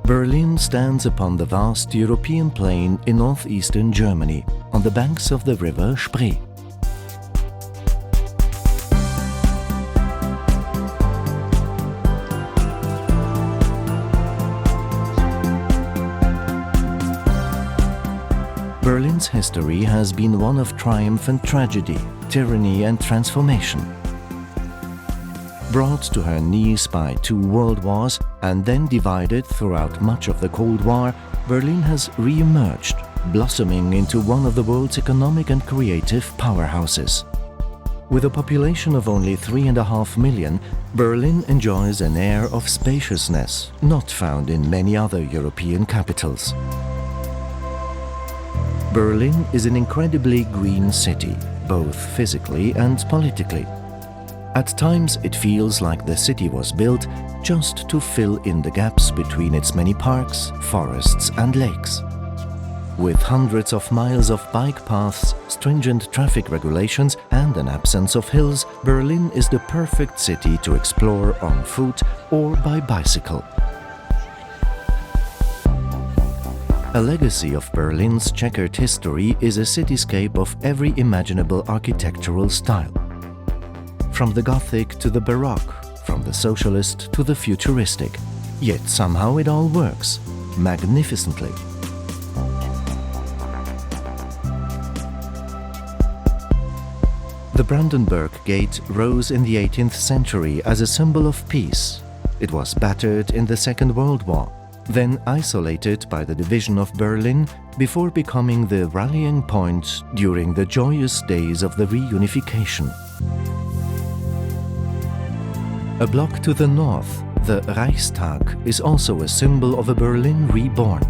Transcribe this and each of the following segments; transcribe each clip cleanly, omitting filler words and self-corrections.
Berlin stands upon the vast European plain in northeastern Germany, on the banks of the river Spree. Berlin's history has been one of triumph and tragedy, tyranny and transformation. Brought to her knees by 2 world wars and then divided throughout much of the Cold War, Berlin has re-emerged, blossoming into one of the world's economic and creative powerhouses. With a population of only 3.5 million, Berlin enjoys an air of spaciousness not found in many other European capitals. Berlin is an incredibly green city, both physically and politically. At times it feels like the city was built just to fill in the gaps between its many parks, forests and lakes. With hundreds of miles of bike paths, stringent traffic regulations and an absence of hills, Berlin is the perfect city to explore on foot or by bicycle. A legacy of Berlin's checkered history is a cityscape of every imaginable architectural style. From the Gothic to the Baroque, from the socialist to the futuristic. Yet somehow it all works, magnificently. The Brandenburg Gate rose in the 18th century as a symbol of peace. It was battered in the Second World War, then isolated by the division of Berlin before becoming the rallying point during the joyous days of the reunification. A block to the north, the Reichstag is also a symbol of a Berlin reborn.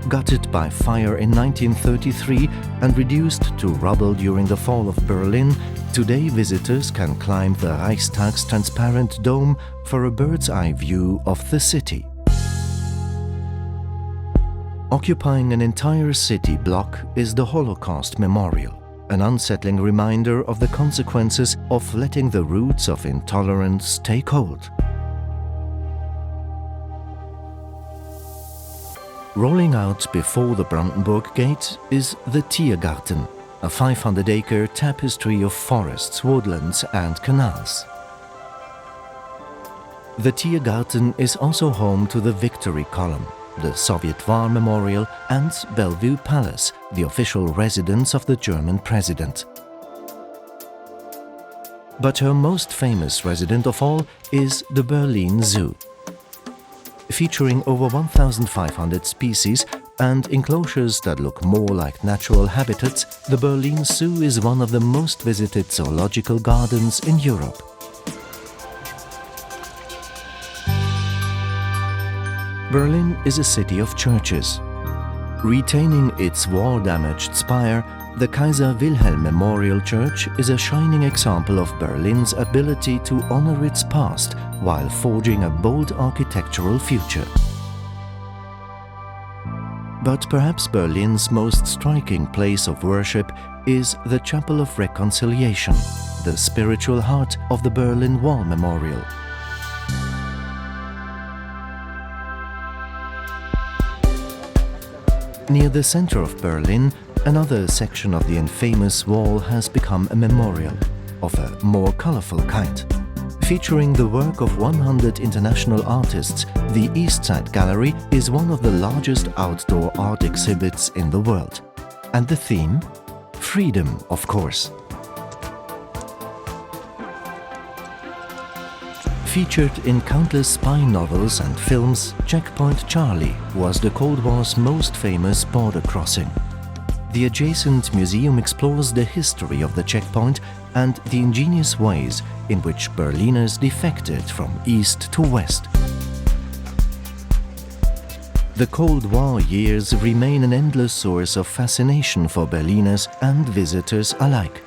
Gutted by fire in 1933 and reduced to rubble during the fall of Berlin, today visitors can climb the Reichstag's transparent dome for a bird's-eye view of the city. Occupying an entire city block is the Holocaust Memorial, an unsettling reminder of the consequences of letting the roots of intolerance take hold. Rolling out before the Brandenburg Gate is the Tiergarten, a 500-acre tapestry of forests, woodlands and canals. The Tiergarten is also home to the Victory Column, the Soviet War Memorial and Bellevue Palace, the official residence of the German president. But her most famous resident of all is the Berlin Zoo. Featuring over 1,500 species and enclosures that look more like natural habitats, the Berlin Zoo is one of the most visited zoological gardens in Europe. Berlin is a city of churches. Retaining its war-damaged spire, the Kaiser Wilhelm Memorial Church is a shining example of Berlin's ability to honor its past while forging a bold architectural future. But perhaps Berlin's most striking place of worship is the Chapel of Reconciliation, the spiritual heart of the Berlin Wall Memorial. Near the center of Berlin, another section of the infamous wall has become a memorial, of a more colorful kind. Featuring the work of 100 international artists, the East Side Gallery is one of the largest outdoor art exhibits in the world. And the theme? Freedom, of course. Featured in countless spy novels and films, Checkpoint Charlie was the Cold War's most famous border crossing. The adjacent museum explores the history of the checkpoint and the ingenious ways in which Berliners defected from east to west. The Cold War years remain an endless source of fascination for Berliners and visitors alike.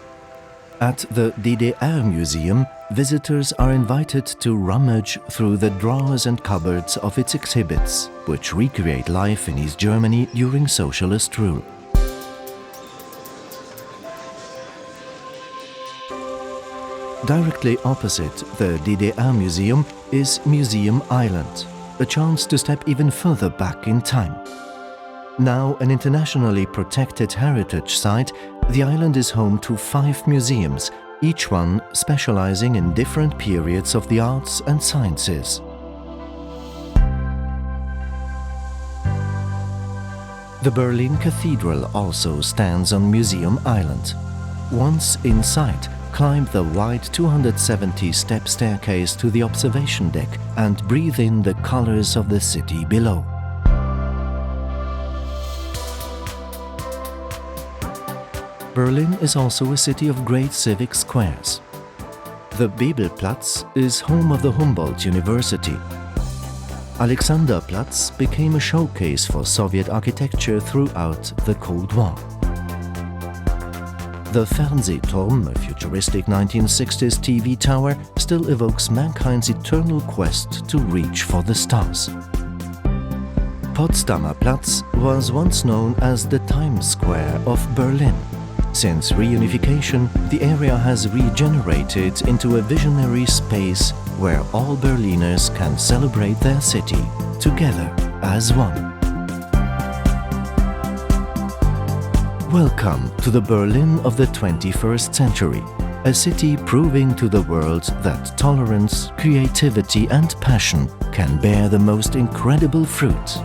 At the DDR Museum, visitors are invited to rummage through the drawers and cupboards of its exhibits, which recreate life in East Germany during socialist rule. Directly opposite the DDR Museum is Museum Island, a chance to step even further back in time. Now an internationally protected heritage site, the island is home to 5 museums, each one specializing in different periods of the arts and sciences. The Berlin Cathedral also stands on Museum Island. Once inside, climb the wide 270-step staircase to the observation deck and breathe in the colors of the city below. Berlin is also a city of great civic squares. The Bebelplatz is home of the Humboldt University. Alexanderplatz became a showcase for Soviet architecture throughout the Cold War. The Fernsehturm, a futuristic 1960s TV tower, still evokes mankind's eternal quest to reach for the stars. Potsdamer Platz was once known as the Times Square of Berlin. Since reunification, the area has regenerated into a visionary space where all Berliners can celebrate their city together as one. Welcome to the Berlin of the 21st century, a city proving to the world that tolerance, creativity and passion can bear the most incredible fruit.